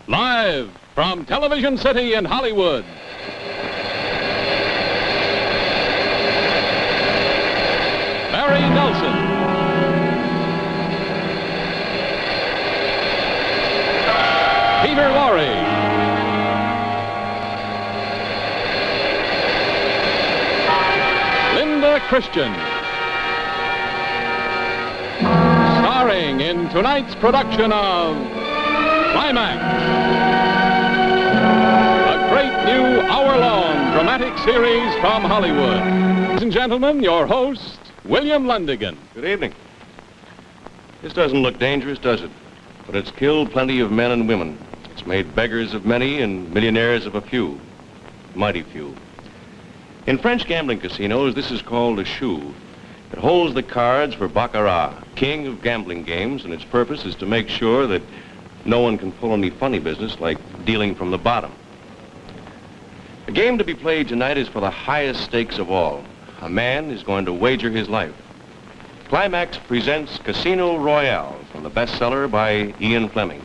Live from Television City in Hollywood. Barry Nelson. Peter Lorre. Linda Christian. Starring in tonight's production of Climax, a great new hour-long dramatic series from Hollywood. Ladies and gentlemen, your host, William Lundigan. Good evening. This doesn't look dangerous, does it? But it's killed plenty of men and women. It's made beggars of many and millionaires of a few. Mighty few. In French gambling casinos, this is called a shoe. It holds the cards for baccarat, king of gambling games, and its purpose is to make sure that no one can pull any funny business like dealing from the bottom. The game to be played tonight is for the highest stakes of all. A man is going to wager his life. Climax presents Casino Royale from the bestseller by Ian Fleming.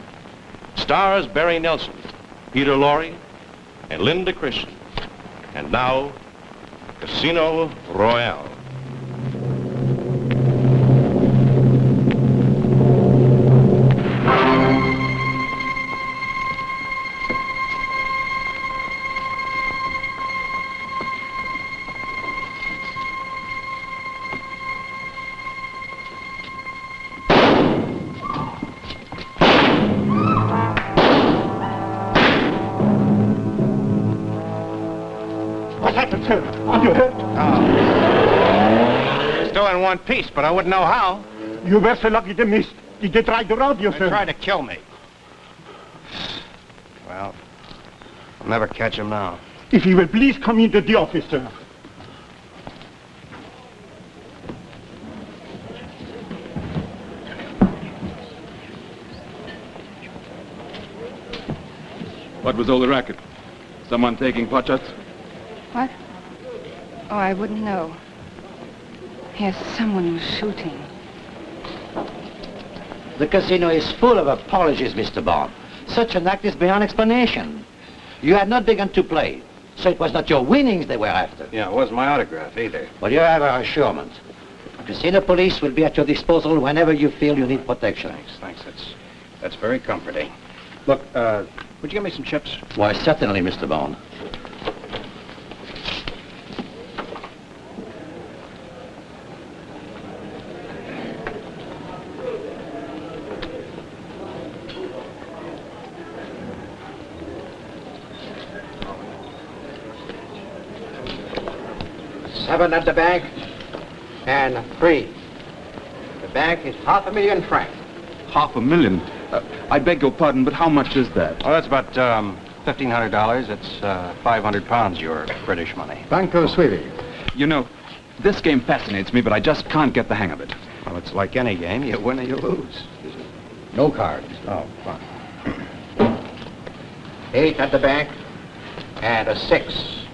Stars Barry Nelson, Peter Lorre, and Linda Christian. And now, Casino Royale. Are you hurt? Oh. Still in one piece, but I wouldn't know how. You were so lucky to miss. Did they try to rob you, sir? They tried to kill me. Well, I'll never catch him now. If you will please come into the office, sir. What was all the racket? Someone taking pot shots? What? Oh, I wouldn't know. Yes, someone was shooting. The casino is full of apologies, Mr. Bond. Such an act is beyond explanation. You had not begun to play, so it was not your winnings they were after. Yeah, it wasn't my autograph either. But you have our assurance. Casino police will be at your disposal whenever you feel you need protection. Thanks. That's very comforting. Look, would you give me some chips? Why, certainly, Mr. Bond. $7 at the bank, and $3. The bank is $500,000 francs. $500,000? I beg your pardon, but how much is that? Well, that's about $1,500. It's 500 pounds, your British money. Banco Suivi. You know, this game fascinates me, but I just can't get the hang of it. Well, it's like any game. You win or you lose. No cards. Oh, fine. 8 at the bank, and a 6.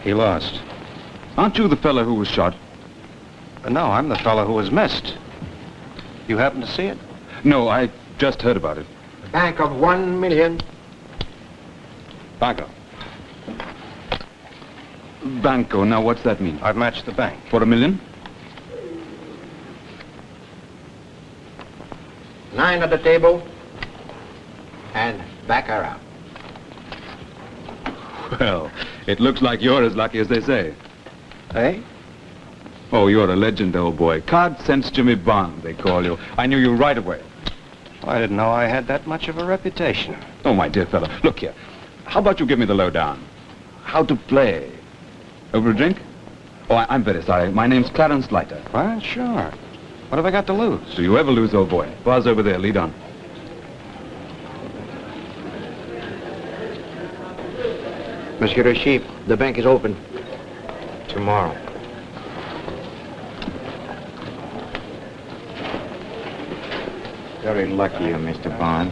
He lost. Aren't you the fellow who was shot? No, I'm the fellow who was missed. You happen to see it? No, I just heard about it. A bank of 1 million. Banco. Banco, now what's that mean? I've matched the bank. For $1 million? 9 at the table, and baccarat. Well, it looks like you're as lucky as they say. Eh? Oh, you're a legend, old boy. Card Sense Jimmy Bond, they call you. I knew you right away. Well, I didn't know I had that much of a reputation. Oh, my dear fellow, look here. How about you give me the lowdown? How to play? Over a drink? Oh, I'm very sorry. My name's Clarence Leiter. Well, sure. What have I got to lose? Do you ever lose, old boy? Bars over there, lead on. Monsieur le Chief, the bank is open. Tomorrow. Very lucky, Mr. Bond.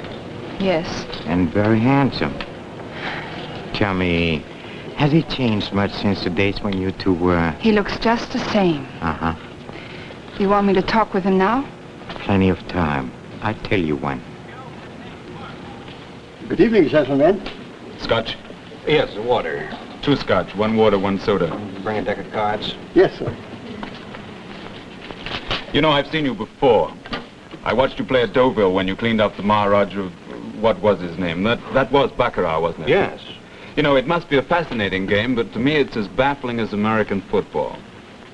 Yes. And very handsome. Tell me, has he changed much since the days when you two were... He looks just the same. Uh-huh. You want me to talk with him now? Plenty of time. I'll tell you when. Good evening, gentlemen. Scotch? Yes, the water. 2 scotch, 1 water, 1 soda. Bring a deck of cards. Yes, sir. You know, I've seen you before. I watched you play at Deauville when you cleaned up the Maharaja of... what was his name? That was Baccarat, wasn't it? Yes. You know, it must be a fascinating game, but to me it's as baffling as American football.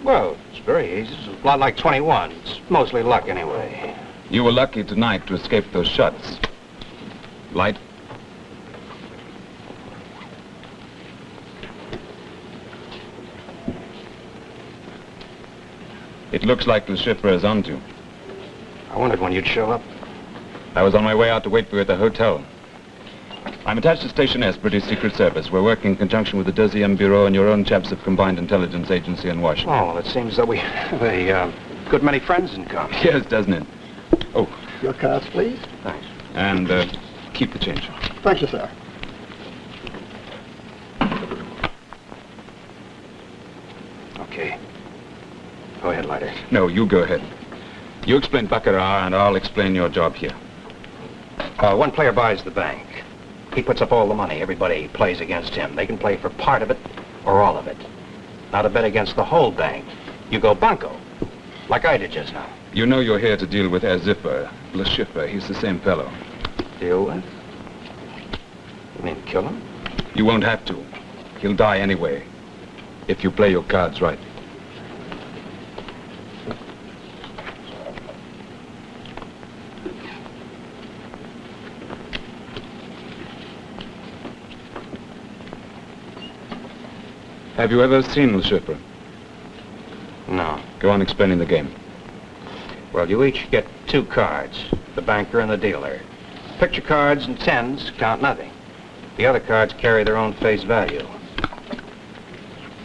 Well, it's very easy. It's a lot like 21. It's mostly luck anyway. You were lucky tonight to escape those shots. Light? It looks like Le Chiffre is onto you. I wondered when you'd show up. I was on my way out to wait for you at the hotel. I'm attached to Station S, British Secret Service. We're working in conjunction with the Deuxième Bureau and your own chaps of Combined Intelligence Agency in Washington. Oh, well, it seems that we have a good many friends in common. Yes, doesn't it? Oh, Your cards, please. Thanks. and keep the change. Thank you, sir. Okay. Go ahead, Leiter. No, you go ahead. You explain Baccarat, and I'll explain your job here. One player buys the bank. He puts up all the money. Everybody plays against him. They can play for part of it or all of it. Now to bet against the whole bank, you go banco, like I did just now. You know you're here to deal with Ziffer, Le Chiffre. He's the same fellow. Deal with? You mean kill him? You won't have to. He'll die anyway, if you play your cards right. Have you ever seen Le Chiffre? No. Go on explaining the game. Well, you each get 2 cards, the banker and the dealer. Picture cards and 10s count nothing. The other cards carry their own face value.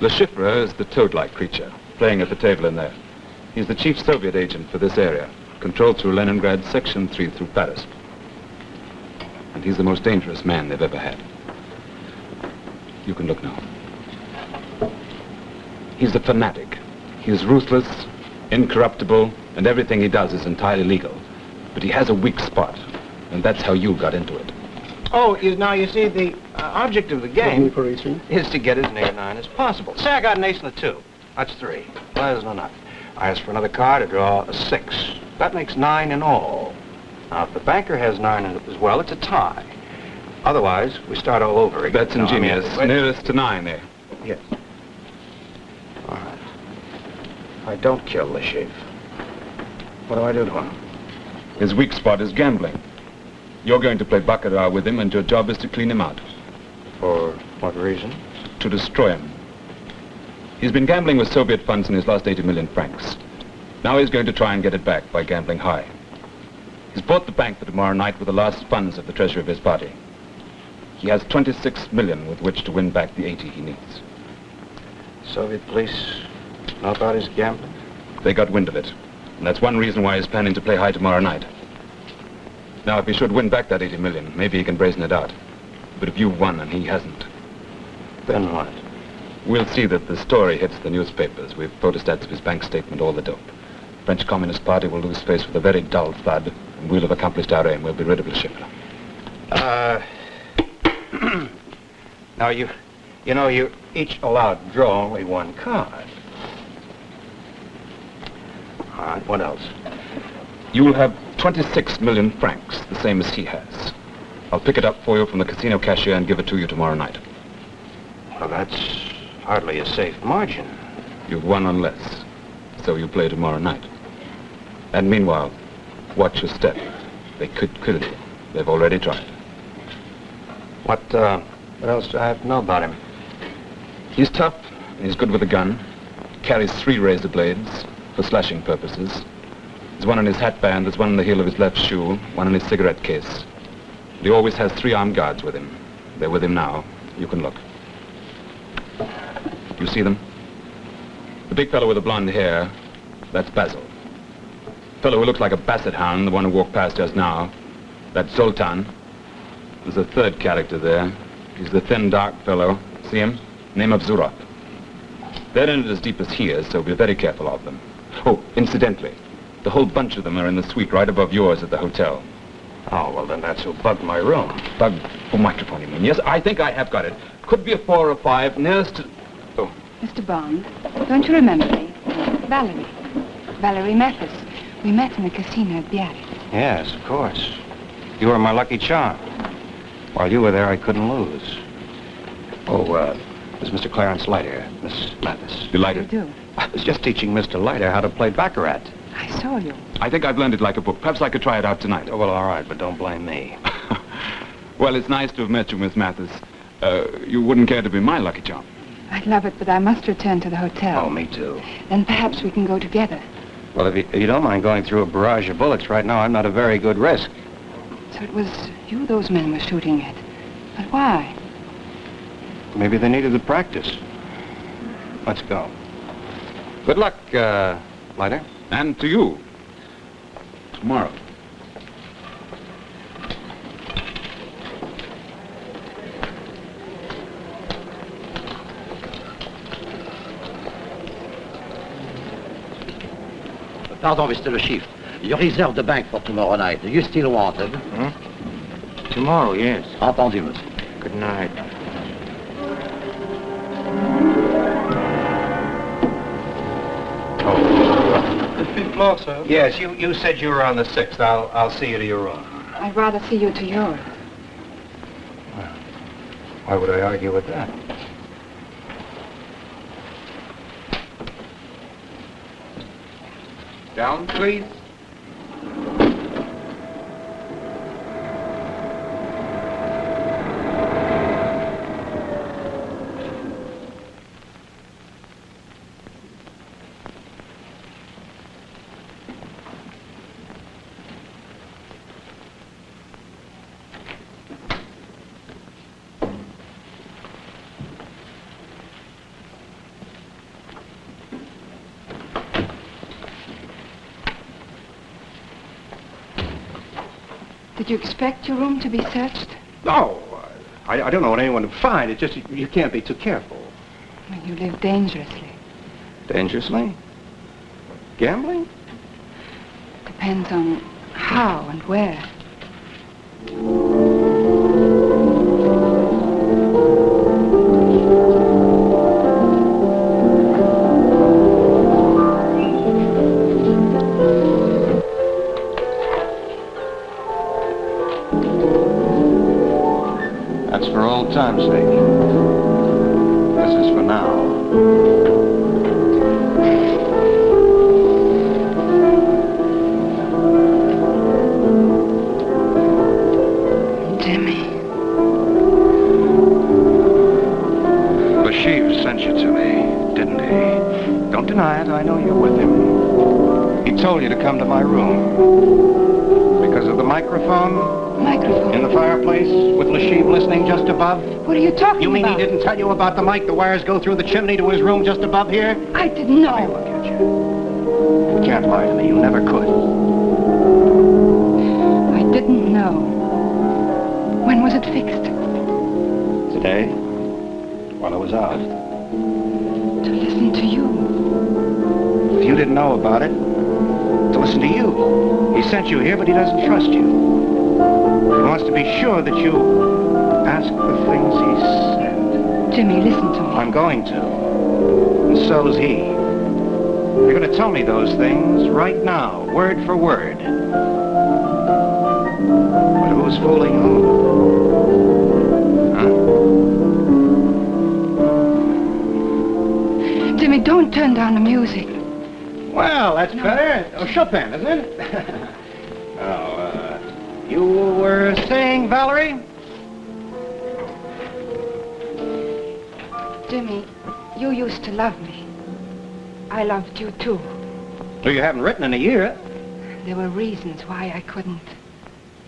Le Chiffre is the toad-like creature, playing at the table in there. He's the chief Soviet agent for this area, controlled through Leningrad, Section 3 through Paris. And he's the most dangerous man they've ever had. You can look now. He's a fanatic. He's ruthless, incorruptible, and everything he does is entirely legal. But he has a weak spot, and that's how you got into it. Oh, now you see, the object of the game For racing. is to get as near 9 as possible. Say I got an ace and a 2. That's 3. Well, there's no enough. I ask for another card to draw a 6. That makes 9 in all. Now, if the banker has 9 as well, it's a tie. Otherwise, we start all over again. That's ingenious. Nearest to 9 there. Yes. All right. I don't kill Le Chiffre. What do I do to him? His weak spot is gambling. You're going to play Baccarat with him, and your job is to clean him out. For what reason? To destroy him. He's been gambling with Soviet funds and he's lost 80 million francs. Now he's going to try and get it back by gambling high. He's bought the bank for tomorrow night with the last funds of the treasury of his party. He has 26 million with which to win back the 80 he needs. Soviet police know about his gambling? They got wind of it. And that's one reason why he's planning to play high tomorrow night. Now, if he should win back that 80 million, maybe he can brazen it out. But if you've won and he hasn't... Then what? We'll see that the story hits the newspapers. We've photostats of his bank statement, all the dope. French Communist Party will lose face with a very dull thud, and we'll have accomplished our aim. We'll be rid of Le Chiffre. Now, you know, you're each allowed to draw only 1 card. All right, what else? You'll have 26 million francs, the same as he has. I'll pick it up for you from the casino cashier and give it to you tomorrow night. Well, that's hardly a safe margin. You've won on less, so you play tomorrow night. And meanwhile, watch your step. They could kill you. They've already tried. What else do I have to know about him? He's tough, and he's good with a gun. Carries 3 razor blades for slashing purposes. There's one in his hatband, there's one in the heel of his left shoe, one in his cigarette case. He always has 3 armed guards with him. They're with him now. You can look. You see them? The big fellow with the blonde hair, that's Basil. The fellow who looks like a basset hound, the one who walked past just now, that's Zoltan. There's a 3rd character there. He's the thin, dark fellow. See him? Name of Zurov. They're in it as deep as he is, so be very careful of them. Oh, incidentally, the whole bunch of them are in the suite right above yours at the hotel. Oh, well, then that's who bugged my room. Bug for microphone, you mean? Yes, I think I have got it. Could be a 4 or 5, nearest to... Oh. Mr. Bond, don't you remember me? Valerie. Valerie Mathis. We met in the casino at Biarritz. Yes, of course. You were my lucky charm. While you were there, I couldn't lose. Oh, this is Mr. Clarence Leiter, Miss Mathis. Delighted. You do? I was just teaching Mr. Leiter how to play baccarat. I saw you. I think I've learned it like a book. Perhaps I could try it out tonight. Oh, well, all right, but don't blame me. Well, it's nice to have met you, Miss Mathis. You wouldn't care to be my lucky charm. I'd love it, but I must return to the hotel. Oh, me too. Then perhaps we can go together. Well, if you don't mind going through a barrage of bullets right now, I'm not a very good risk. So it was you those men were shooting at. But why? Maybe they needed the practice. Let's go. Good luck, Leiter. And to you. Tomorrow. Pardon, Mr. Le Chiffre. You reserve the bank for tomorrow night. Do you still want it? Tomorrow, yes. Entendu, monsieur. Good night. The 5th floor, sir? Yes, you said you were on the 6th. I'll see you to your room. I'd rather see you to yours. Well, why would I argue with that? Down, please. Did you expect your room to be searched? No, I don't know what anyone would find. It's just you can't be too careful. Well, you live dangerously. Dangerously? Gambling? Depends on how and where. That's for old time's sake. This is for now. Jimmy. The chief sent you to me, didn't he? Don't deny it. I know you're with him. He told you to come to my room. Because of the microphone? Microphone? In the fireplace, with Lashib listening just above? What are you talking about? You mean he didn't tell you about the mic? The wires go through the chimney to his room just above here? I didn't know. Let me look at you. You can't lie to me. You never could. I didn't know. When was it fixed? Today, while I was out. To listen to you. If you didn't know about it, to listen to you. He sent you here, but he doesn't trust you. He wants to be sure that you ask the things he said. Jimmy, listen to me. I'm going to. And so's he. You're going to tell me those things right now, word for word. But who's fooling who? Huh? Jimmy, don't turn down the music. Well, that's better. Oh, Chopin, isn't it? You were saying, Valerie? Jimmy, you used to love me. I loved you too. Well, you haven't written in a year. There were reasons why I couldn't.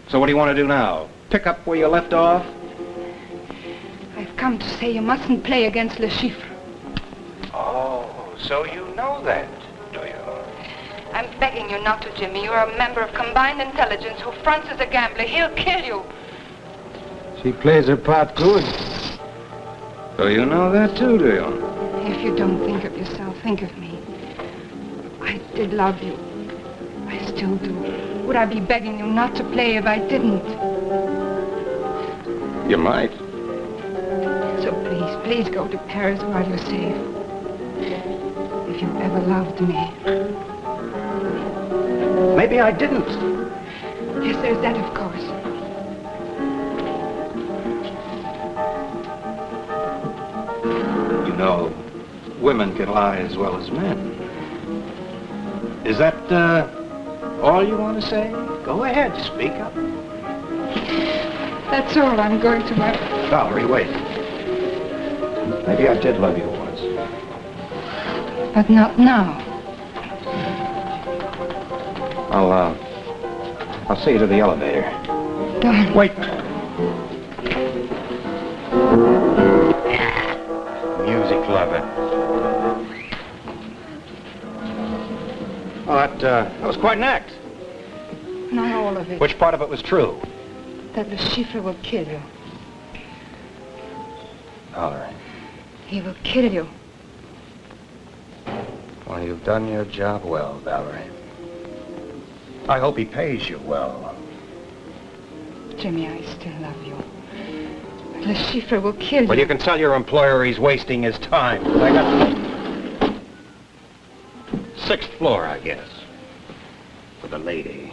So what do you want to do now? Pick up where you left off? I've come to say you mustn't play against Le Chiffre. Oh, so you know that, do you? I'm begging you not to, Jimmy. You're a member of Combined Intelligence who fronts as a gambler. He'll kill you. She plays her part good. So you know that too, do you? If you don't think of yourself, think of me. I did love you. I still do. Would I be begging you not to play if I didn't? You might. So please go to Paris while you're safe. If you ever loved me. Maybe I didn't. Yes, there's that, of course. You know, women can lie as well as men. Is that, all you want to say? Go ahead, speak up. That's all. I'm going to my... Valerie, wait. Maybe I did love you once. But not now. I'll see you to the elevator. Don't. Wait. Music lover. Well, that was quite an act. Not all of it. Which part of it was true? That Le Chiffre will kill you. Valerie. He will kill you. Well, you've done your job well, Valerie. I hope he pays you well. Jimmy, I still love you. But Le Chiffre will kill you. Well, you can tell your employer he's wasting his time. I got... 6th floor, I guess. For the lady.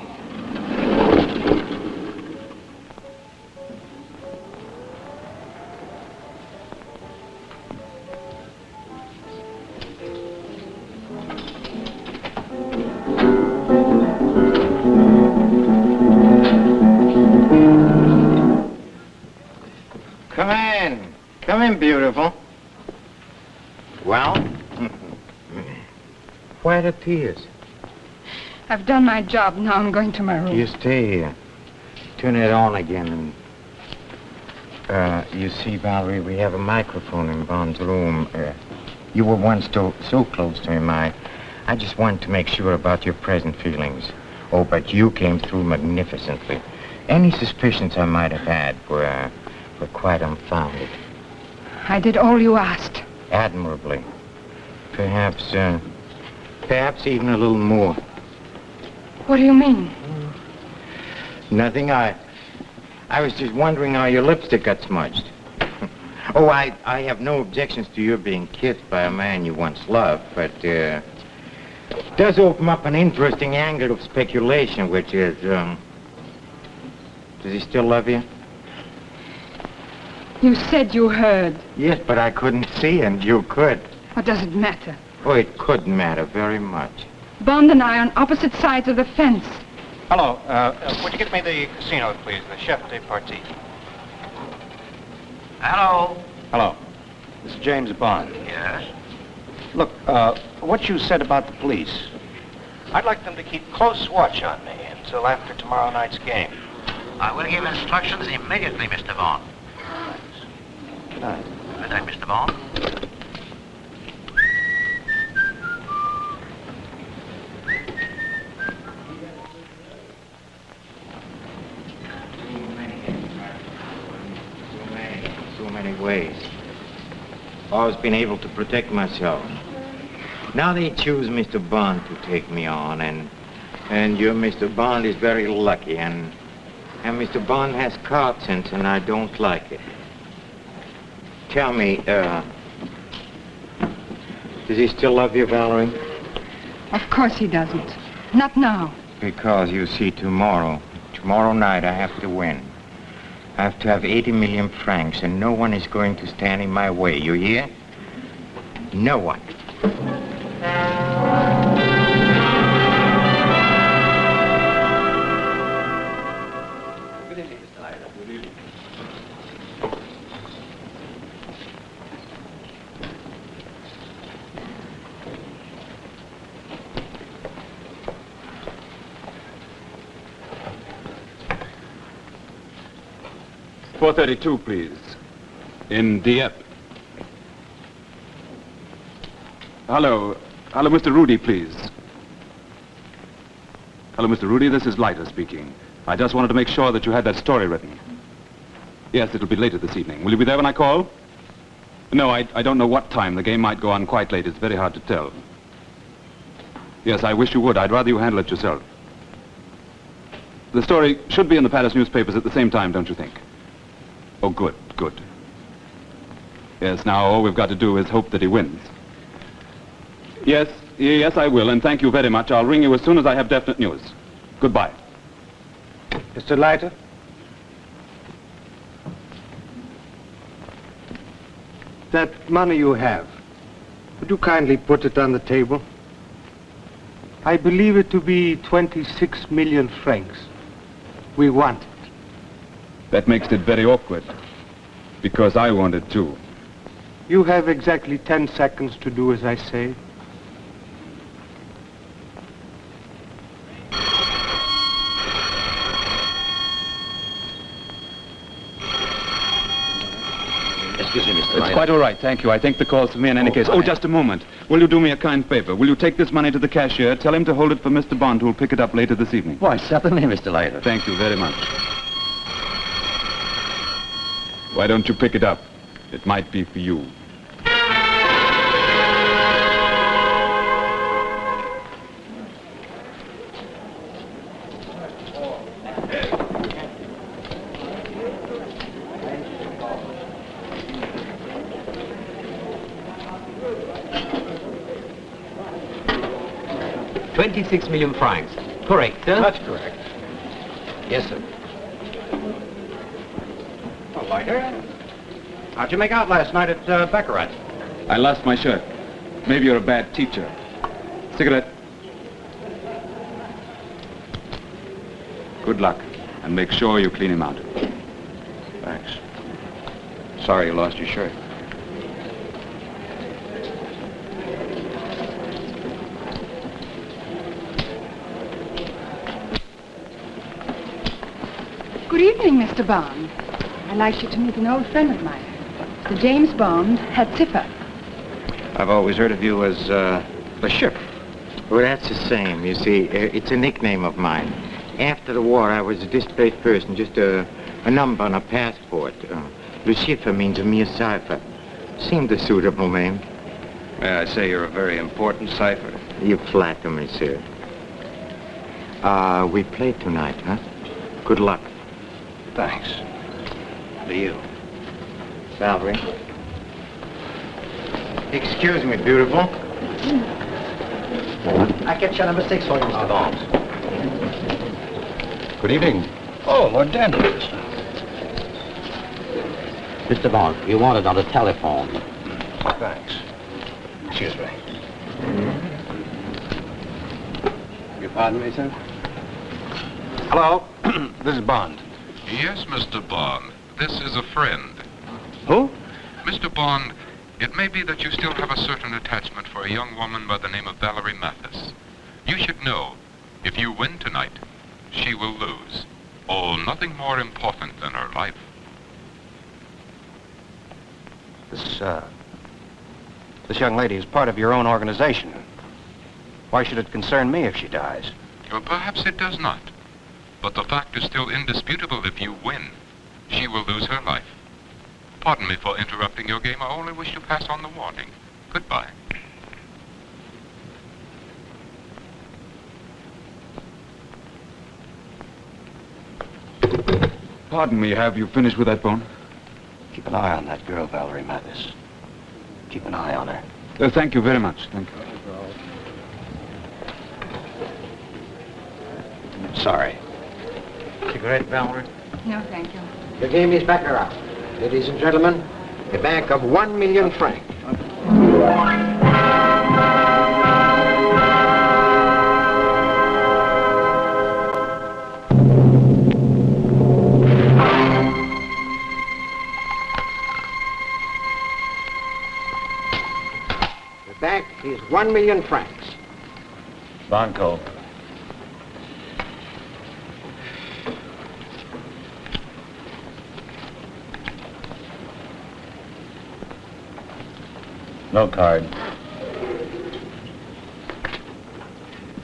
Come in. Come in, beautiful. Well? Why the tears? I've done my job. Now I'm going to my room. You stay here. Turn it on again. And, you see, Valerie, we have a microphone in Bond's room. You were once so close to him. I just wanted to make sure about your present feelings. Oh, but you came through magnificently. Any suspicions I might have had were quite unfounded. I did all you asked. Admirably. Perhaps even a little more. What do you mean? Nothing. I was just wondering how your lipstick got smudged. Oh, I have no objections to your being kissed by a man you once loved, but it does open up an interesting angle of speculation, which is, does he still love you? You said you heard. Yes, but I couldn't see, and you could. What does it matter? Oh, it could matter very much. Bond and I are on opposite sides of the fence. Hello, would you get me the casino, please? The chef de partie. Hello? Hello. This is James Bond. Yes? Look, what you said about the police, I'd like them to keep close watch on me until after tomorrow night's game. I will give instructions immediately, Mr. Bond. Good night. Good night, Mr. Bond. So many ways. Always been able to protect myself. Now they choose Mr. Bond to take me on, and your Mr. Bond is very lucky, and Mr. Bond has card sense, and I don't like it. Tell me, does he still love you, Valerie? Of course he doesn't. Not now. Because, you see, tomorrow night, I have to win. I have to have 80 million francs, and no one is going to stand in my way, you hear? No one. Good evening, Mr. Hyder. Good evening. .432, please. In Dieppe. Hello, Mr. Rudy, please. Hello, Mr. Rudy, this is Leiter speaking. I just wanted to make sure that you had that story written. Yes, it'll be later this evening. Will you be there when I call? No, I don't know what time. The game might go on quite late. It's very hard to tell. Yes, I wish you would. I'd rather you handle it yourself. The story should be in the Paris newspapers at the same time, don't you think? Oh, good, good. Yes, now all we've got to do is hope that he wins. Yes, yes, I will, and thank you very much. I'll ring you as soon as I have definite news. Goodbye. Mr. Leiter? That money you have, would you kindly put it on the table? I believe it to be 26 million francs. We want it. That makes it very awkward, because I want it too. You have exactly 10 seconds to do as I say. Excuse me, Mr. It's Leiter. quite all right, thank you. I think the call's for me in any case. Oh, just a moment. Will you do me a kind favor? Will you take this money to the cashier, tell him to hold it for Mr. Bond, who'll pick it up later this evening? Why, certainly, Mr. Leiter. Thank you very much. Why don't you pick it up? It might be for you. $26 million. Correct, sir? That's correct. Yes, sir. Well, Leiter, how'd you make out last night at Baccarat? I lost my shirt. Maybe you're a bad teacher. Cigarette. Good luck, and make sure you clean him out. Thanks. Sorry you lost your shirt. Good evening, Mr. Bond. I'd like you to meet an old friend of mine, Sir James Bond, head tipper. I've always heard of you as the ship. Well, that's the same. You see, it's a nickname of mine. After the war, I was a displaced person, just a number on a passport. Le chiffre means a mere cipher. Seemed a suitable name. May I say you're a very important cipher? You flatter me, sir. We play tonight, huh? Good luck. Thanks. To you. Valerie. Excuse me, beautiful. I kept your number 6 for you, Mr. Bond. Good evening. Oh, Lord Danvers. Mr. Bond, you want it on the telephone. Thanks. Excuse me. You pardon me, sir? Hello. This is Bond. Yes, Mr. Bond. This is a friend. Who? Mr. Bond, it may be that you still have a certain attachment for a young woman by the name of Valerie Mathis. You should know, if you win tonight, she will lose. Oh, nothing more important than her life. This young lady is part of your own organization. Why should it concern me if she dies? Well, perhaps it does not. But the fact is still indisputable. If you win, she will lose her life. Pardon me for interrupting your game. I only wish to pass on the warning. Goodbye. Pardon me, have you finished with that bone? Keep an eye on that girl, Valerie Mathis. Keep an eye on her. Thank you very much. Thank you. Sorry. Cigarette, Valerie? No, thank you. The game is Baccarat. Ladies and gentlemen, a bank of 1 million francs. The bank is 1 million francs. Banco. No card.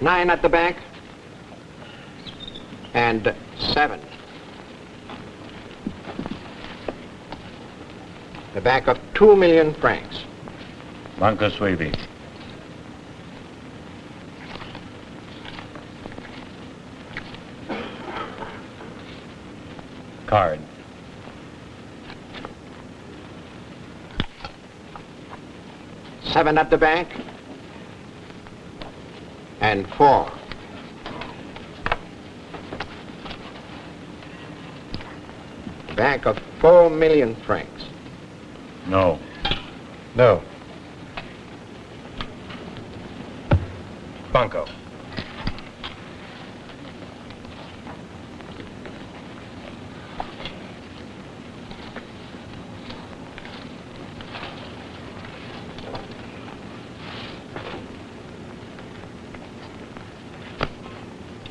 9 at the bank. And 7. The bank of 2 million francs. Banco Suevi. Card. Seven at the bank. And 4. Bank of 4 million francs. No. No. Banco.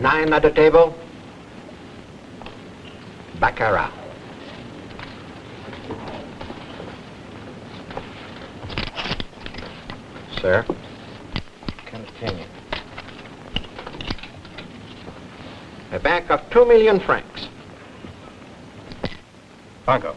Nine at the table. Baccarat. Sir? Continue. A bank of 2 million francs. Banco.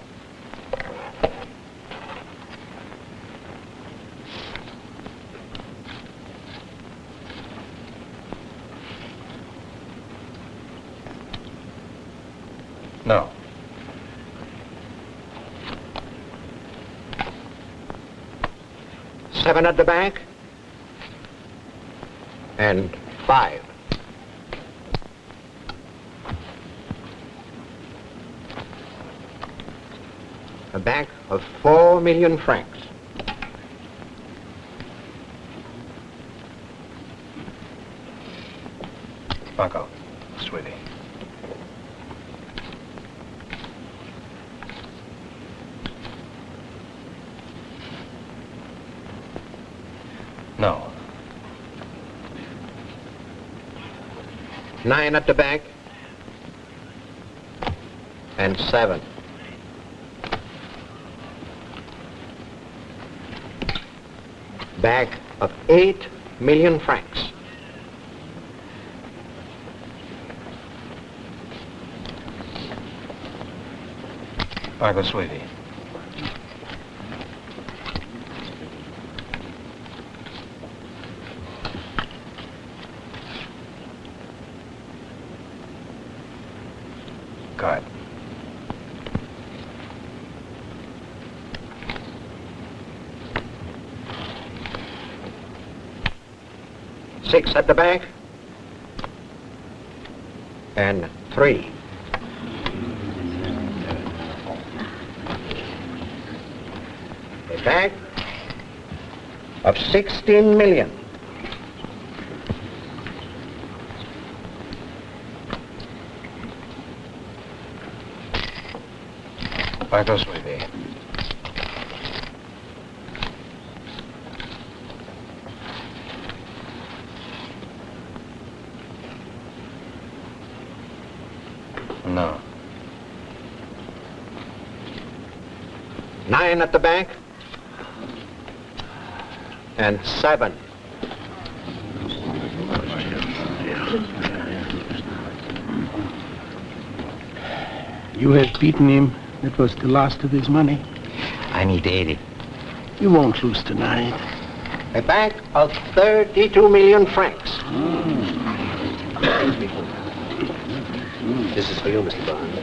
No. Seven at the bank. And 5. A bank of 4 million francs. Banco. Sweetie. No. 9 at the bank. And 7. Bank of 8 million francs. Banco, sweetie. Card. Six at the bank. And 3. A bank of 16 million. Banco, sweetie. No. 9 at the bank. And 7. You have beaten him. That was the last of his money. I need 80. You won't lose tonight. A bank of 32 million francs. This is for you, Mr. Bond.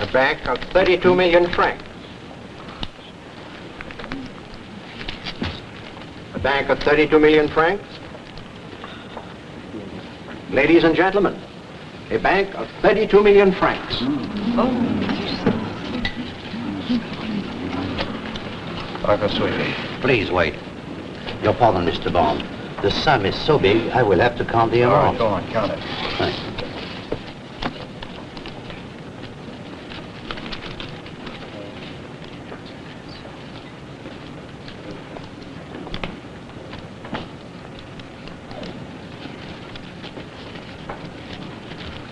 A bank of 32 million francs. A bank of 32 million francs. Ladies and gentlemen, a bank of 32 million francs. Banco, sweetie. Please wait. Your pardon, Mr. Bond. The sum is so big, I will have to count the All right, amount. go on, count it. Thanks.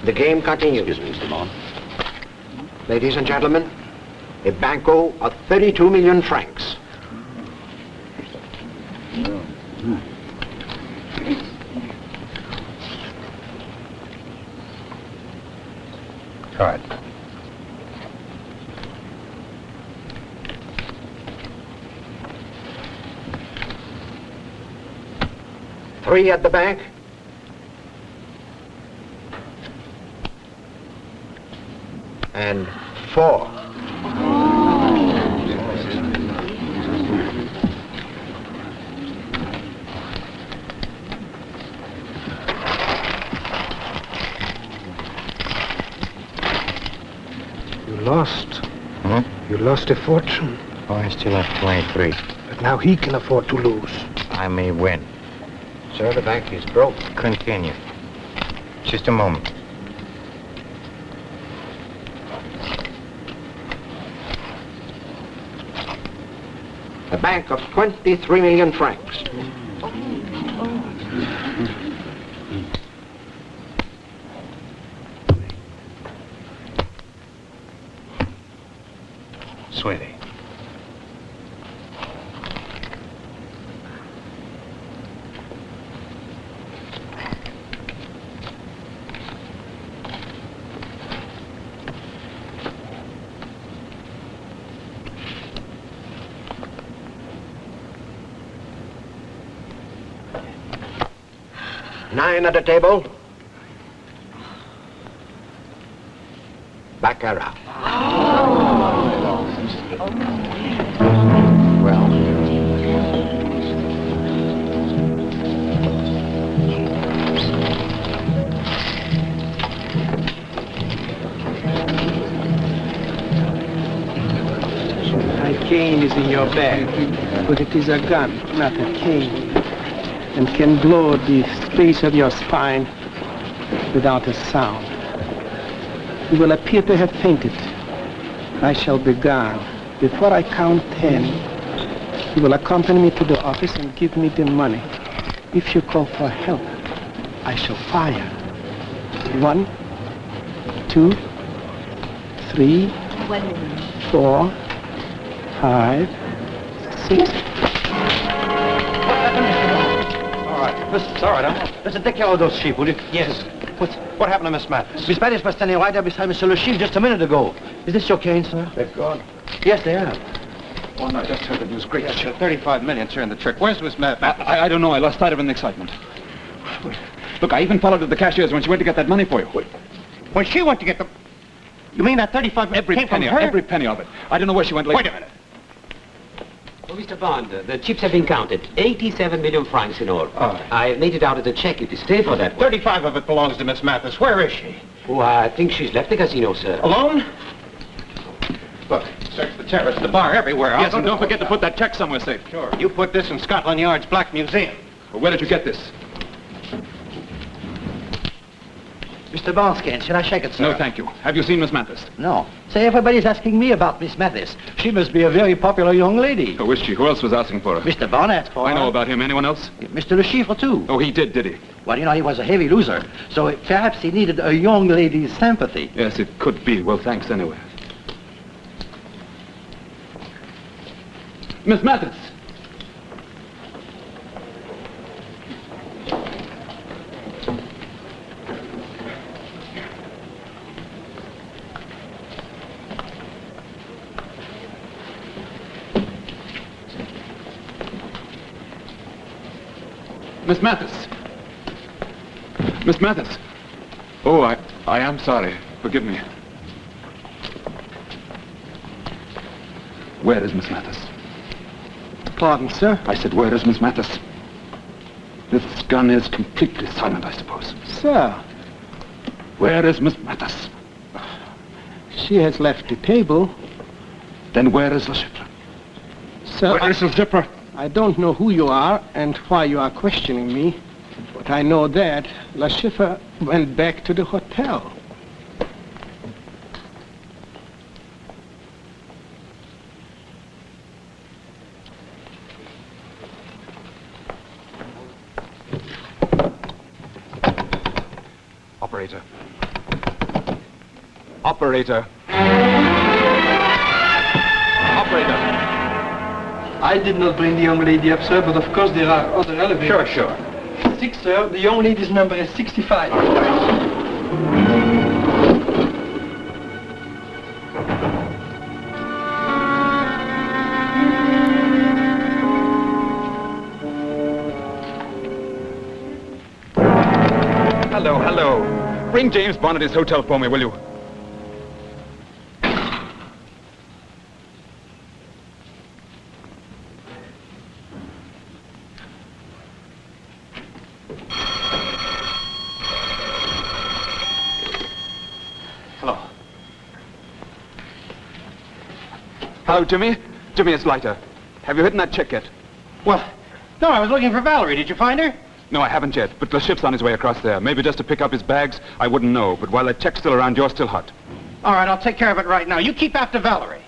The game continues. Excuse me, Mr. Bond. Ladies and gentlemen, a banco of 32 million francs. Card. 3 at the bank. And 4. You lost. Huh? You lost a fortune. Oh, I still have 23. But now he can afford to lose. I may win. Sir, the bank is broke. Continue. Just a moment. A bank of 23 million francs. Sweetie. Nine at the table. Baccarat. Well. My cane is in your bag, but it is a gun, not a cane, and can blow the space of your spine without a sound. You will appear to have fainted. I shall be gone. Before I count 10, you will accompany me to the office and give me the money. If you call for help, I shall fire. 1, 2, 3, 4, 5, 6. All right. Listen, take care of those sheep, will you? Yes. What happened to Miss Mathis? Miss Mathis was standing right there beside Monsieur Le Chiffre just a minute ago. Is this your cane, sir? They've gone. Yes, they are. Oh, no, I just heard the news. Great shit. 35 million in the trick. Where's Miss Mathis? I don't know. I lost sight of her in the excitement. Look, I even followed her to the cashier's when she went to get that money for you. When she went to get the... You mean that 35 million Every came penny, from her? every penny of it. I don't know where she went later. Wait a minute. Oh, Mr. Bond, the chips have been counted. 87 million francs in all. Oh. I made it out of the check if you stay for that one. 35 of it belongs to Miss Mathis. Where is she? Oh, I think she's left the casino, sir. Alone? Look, search the terrace, the bar, everywhere. Yes, and don't forget to put that check somewhere safe. Sure. You put this in Scotland Yard's Black Museum. Well, where did you get this? Mr. Bond's cane, shall I shake it, sir? No, thank you. Have you seen Miss Mathis? No. Say, everybody's asking me about Miss Mathis. She must be a very popular young lady. Oh, is she? Who else was asking for her? Mr. Bond asked for her. I know about him. Anyone else? Mr. Le Chiffre, too. Oh, he did he? Well, you know, he was a heavy loser, so perhaps he needed a young lady's sympathy. Yes, it could be. Well, thanks anyway. Miss Mathis! Miss Mathis! Miss Mathis! Oh, I am sorry. Forgive me. Where is Miss Mathis? Pardon, sir? I said, where is Miss Mathis? This gun is completely silent, I suppose. Sir, Where is Miss Mathis? she has left the table. Then where is Le Chiffre? Sir, Where is Le Chiffre? I don't know who you are and why you are questioning me, but I know that Le Chiffre went back to the hotel. Operator. Operator. Operator. I did not bring the young lady up, sir, but of course there are other elevators. Sure. 6, sir. The young lady's number is 65. fellow! Bring James Bond at his hotel for me, will you? Hello. Hello, Jimmy. Jimmy, it's Leiter. Have you hidden that check yet? Well, no, I was looking for Valerie. Did you find her? No, I haven't yet, but the ship's on his way across there. Maybe just to pick up his bags, I wouldn't know. But while that check's still around, you're still hot. All right, I'll take care of it right now. You keep after Valerie.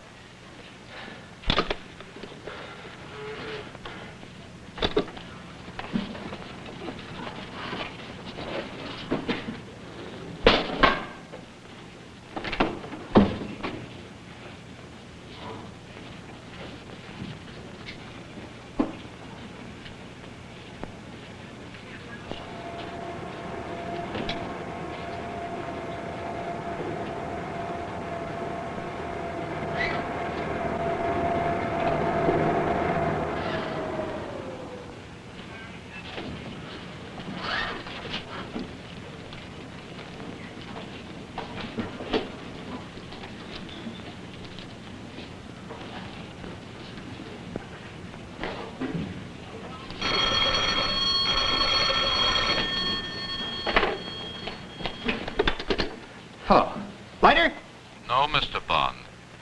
Hello. Leiter? No, Mr. Bond.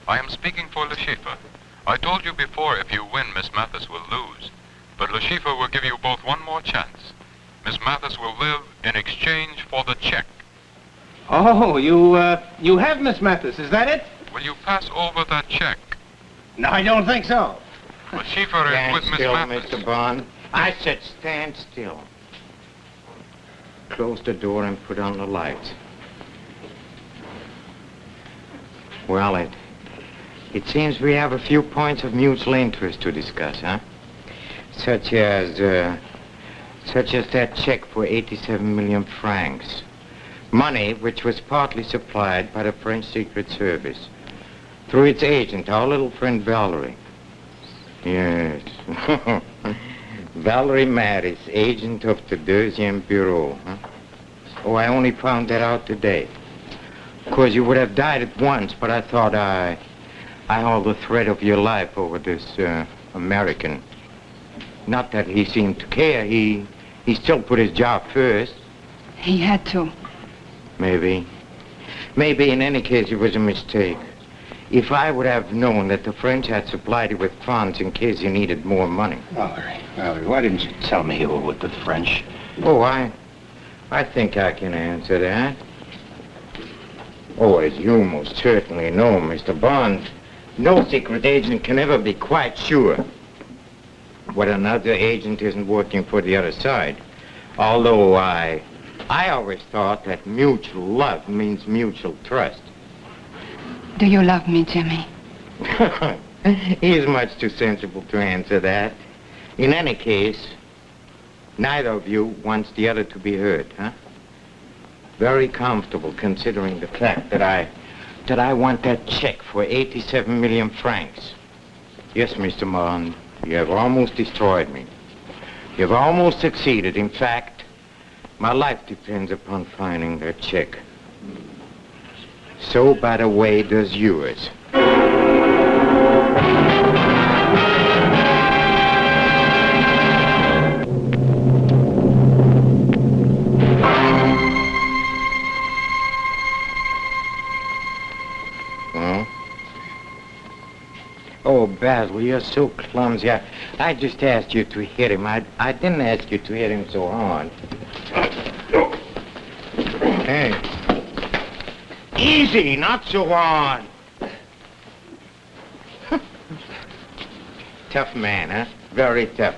I am speaking for Le Chiffre. I told you before if you win, Miss Mathis will lose. But Le Chiffre will give you both one more chance. Miss Mathis will live in exchange for the check. Oh, you have Miss Mathis, is that it? Will you pass over that check? No, I don't think so. Le Chiffre is Stand with Miss still, Mathis. Mr. Bond. I said stand still. Close the door and put on the lights. Well, it seems we have a few points of mutual interest to discuss, huh? Such as that check for 87 million francs. Money which was partly supplied by the French Secret Service through its agent, our little friend Valerie. Yes. Valerie Mathis, agent of the Deuxième Bureau, huh? Oh, I only found that out today. Of course, you would have died at once, but I thought I hold the thread of your life over this American. Not that he seemed to care. He still put his job first. He had to. Maybe. Maybe in any case it was a mistake. If I would have known that the French had supplied you with funds in case you needed more money. Valerie, why didn't you tell me you were with the French? Oh, I think I can answer that. Oh, as you most certainly know, Mr. Bond, no secret agent can ever be quite sure when another agent isn't working for the other side. Although I always thought that mutual love means mutual trust. Do you love me, Jimmy? He is much too sensible to answer that. In any case, neither of you wants the other to be hurt, huh? Very comfortable considering the fact that I want that check for 87 million francs. Yes, Mr. Bond, you have almost destroyed me. You have almost succeeded. In fact, my life depends upon finding that check. So, by the way, does yours. Oh, Basil, you're so clumsy. I just asked you to hit him. I didn't ask you to hit him so hard. Hey. Easy, not so hard. Tough man, huh? Very tough.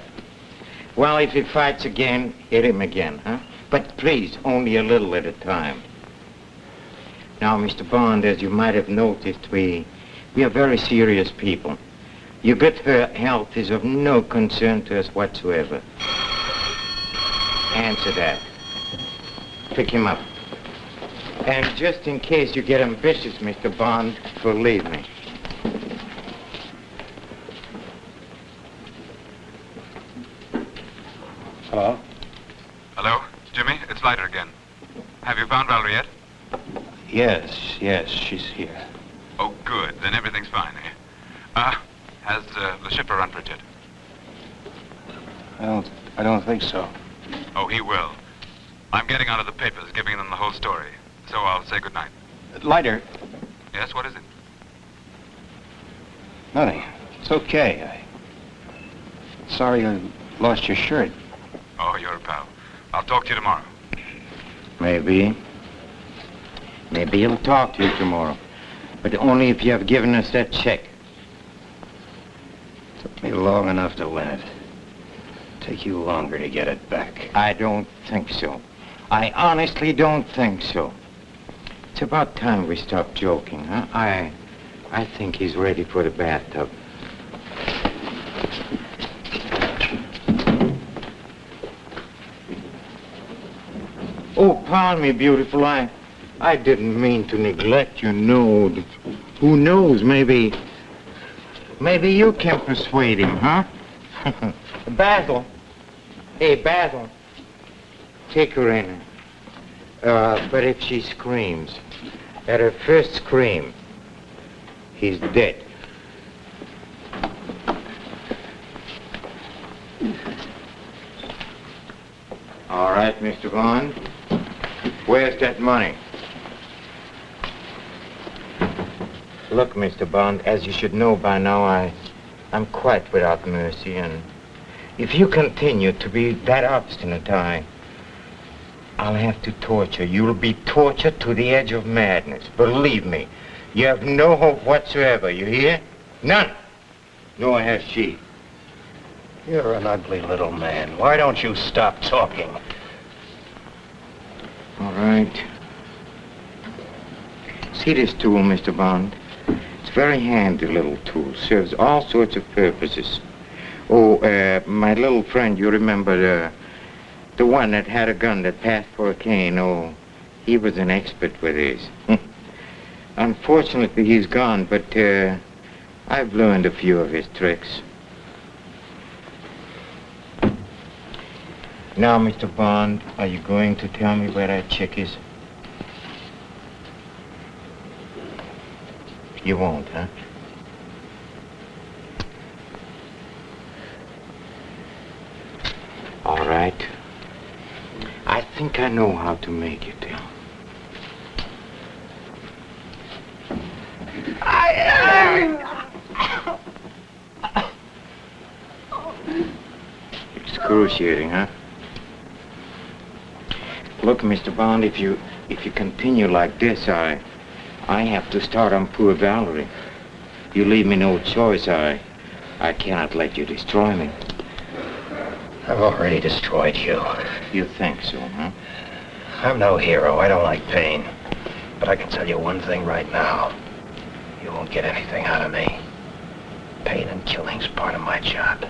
Well, if he fights again, hit him again, huh? But please, only a little at a time. Now, Mr. Bond, as you might have noticed, we are very serious people. Your good health is of no concern to us whatsoever. Answer that. Pick him up. And just in case you get ambitious, Mr. Bond, believe me. Hello? Hello? Jimmy, it's Leiter again. Have you found Valerie yet? Yes, she's here. Oh, good. Then everything's fine, eh? Has the shipper run for it yet? I don't think so. Oh, he will. I'm getting out of the papers, giving them the whole story. So I'll say goodnight. Lighter. Yes, what is it? Nothing. It's okay. Sorry I lost your shirt. Oh, you're a pal. I'll talk to you tomorrow. Maybe. Maybe he'll talk to you tomorrow. But only if you have given us that check. Took me long enough to win it. Take you longer to get it back. I don't think so. I honestly don't think so. It's about time we stop joking, huh? I think he's ready for the bathtub. Oh, pardon me, beautiful. I didn't mean to neglect you, no. Who knows, maybe you can persuade him, huh? Basil. Hey, Basil. Take her in. But if she screams, at her first scream, he's dead. All right, Mr. Bond. Where's that money? Look, Mr. Bond, as you should know by now, I'm quite without mercy, and if you continue to be that obstinate, I'll have to torture you. You'll be tortured to the edge of madness. Believe me, you have no hope whatsoever, you hear? None. Nor has she. You're an ugly little man. Why don't you stop talking? All right. See this tool, Mr. Bond? It's a very handy little tool. Serves all sorts of purposes. Oh, my little friend, you remember the one that had a gun that passed for a cane? Oh, he was an expert with his. Unfortunately, he's gone, but I've learned a few of his tricks. Now, Mr. Bond, are you going to tell me where that chick is? You won't, huh? All right. I think I know how to make you tell. Excruciating, huh? Look, Mr. Bond, if you continue like this, I have to start on poor Valerie. You leave me no choice. I cannot let you destroy me. I've already destroyed you. You think so, huh? I'm no hero. I don't like pain. But I can tell you one thing right now. You won't get anything out of me. Pain and killing's part of my job.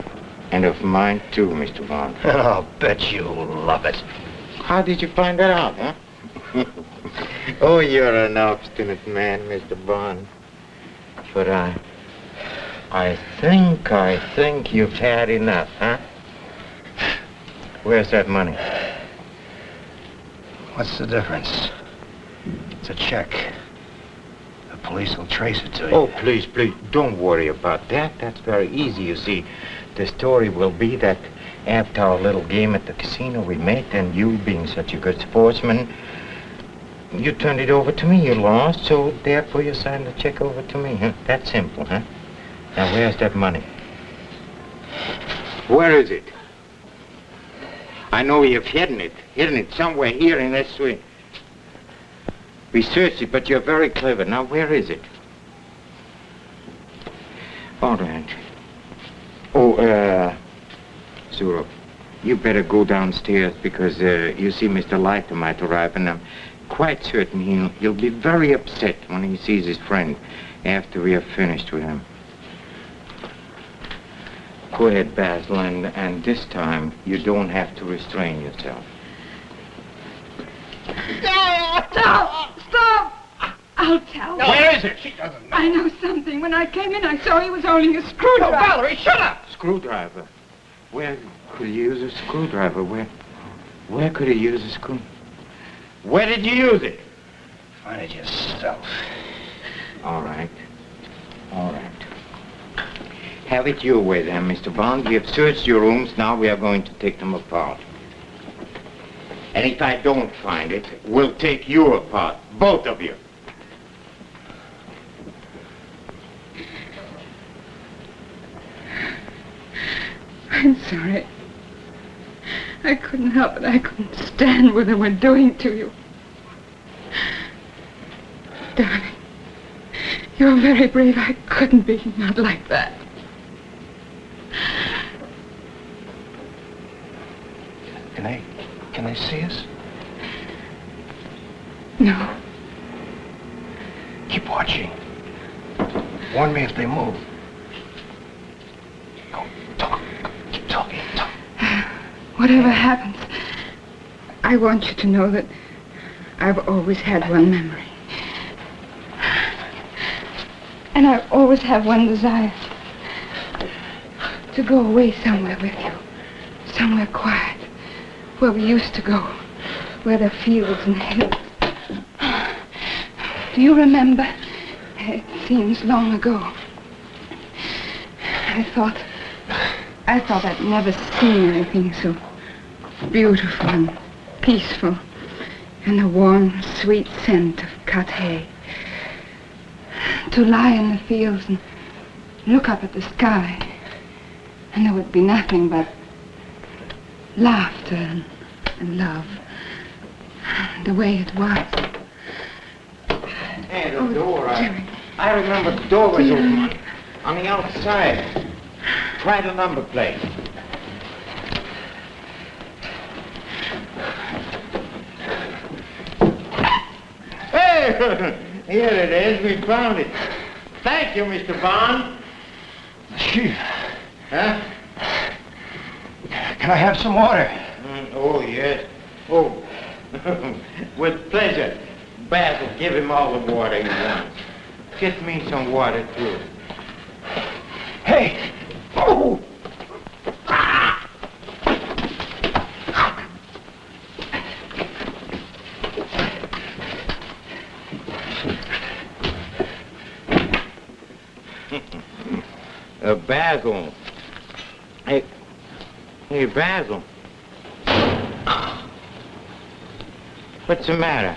And of mine, too, Mr. Bond. And I'll bet you love it. How did you find that out, huh? Oh, you're an obstinate man, Mr. Bond. But I think you've had enough, huh? Where's that money? What's the difference? It's a check. The police will trace it to you. Oh, please, don't worry about that. That's very easy, you see. The story will be that after our little game at the casino we met, and you being such a good sportsman, you turned it over to me. You lost, so therefore you signed the check over to me, huh? That's simple, huh? Now, where's that money? Where is it? I know you've hidden it somewhere here in this suite. We searched it, but you're very clever. Now, where is it? All right. Oh, Zuro, you better go downstairs because, you see, Mr. Leiter might arrive, and I'm quite certain he'll be very upset when he sees his friend after we have finished with him. Go ahead, Basil, and this time you don't have to restrain yourself. Stop! I'll tell. No. Where is it? She doesn't know. I know something. When I came in, I saw he was holding a screwdriver. No, Valerie, shut up! Screwdriver? Where could he use a screwdriver? Where could he use a screw? Where did you use it? Find it yourself. All right. All right. Have it your way then, Mr. Bond. We have searched your rooms. Now we are going to take them apart. And if I don't find it, we'll take you apart. Both of you. I'm sorry. I couldn't help it. I couldn't stand what they were doing to you. Darling, you're very brave. I couldn't be, not like that. Can they see us? No. Keep watching. Warn me if they move. Go, talk. Keep talking, talk. Whatever happens, I want you to know that I've always had one memory. And I always have one desire. To go away somewhere with you. Somewhere quiet. Where we used to go. Where there are fields and hills. Do you remember? It seems long ago. I thought I'd never seen anything so beautiful and peaceful, and the warm, sweet scent of cut hay. To lie in the fields and look up at the sky, and there would be nothing but laughter and love, the way it was. Hey, the door, I remember the door was open on the outside. Try the number plate. Hey, here it is. We found it. Thank you, Mr. Bond. Chief. Huh? Can I have some water? Oh, yes. Oh, with pleasure. Basil, give him all the water he wants. Get me some water, too. Hey! Oh! Basil. Hey, Basil. What's the matter?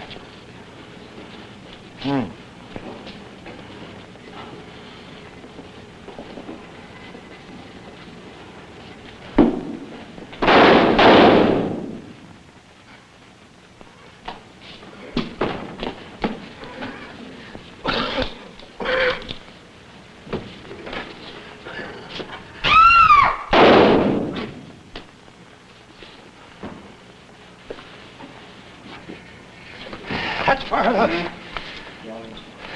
That's far enough.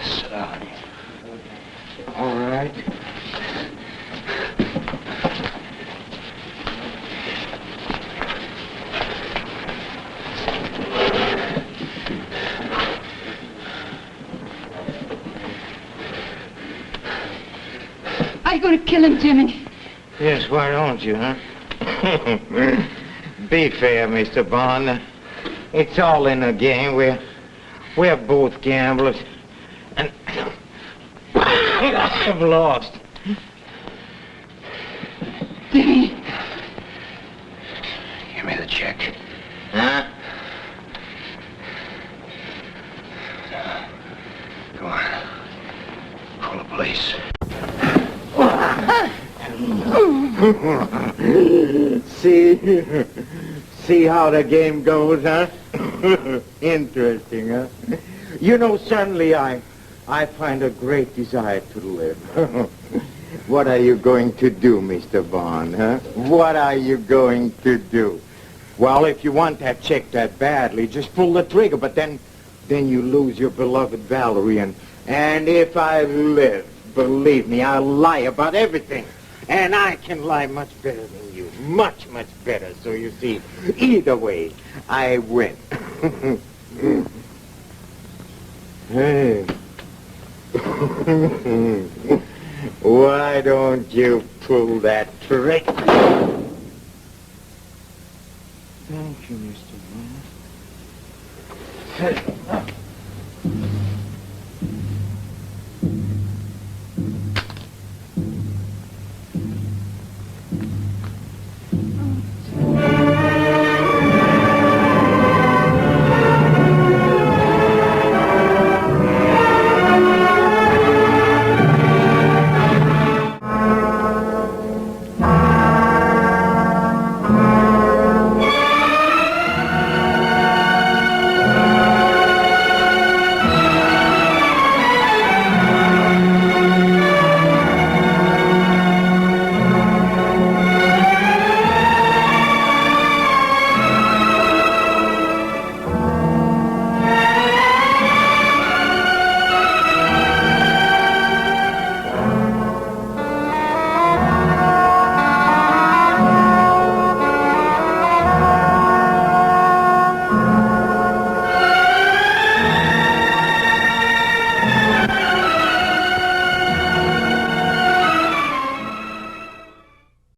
Sit down. All right. Are you going to kill him, Jimmy? Yes, why don't you, huh? Be fair, Mr. Bond. It's all in a game. We're both gamblers. And I've lost. Jimmy. Give me the check. Huh? Go on. Call the police. See how the game goes, huh? Interesting, huh? You know, suddenly I find a great desire to live. What are you going to do, Mr. Bond, huh? What are you going to do? Well, if you want that check that badly, just pull the trigger, but then you lose your beloved Valerie, and if I live, believe me, I'll lie about everything. And I can lie much better than you. Much, much better. So you see, either way, I win. Hey. Why don't you pull that trick? Thank you, Mr. Bond.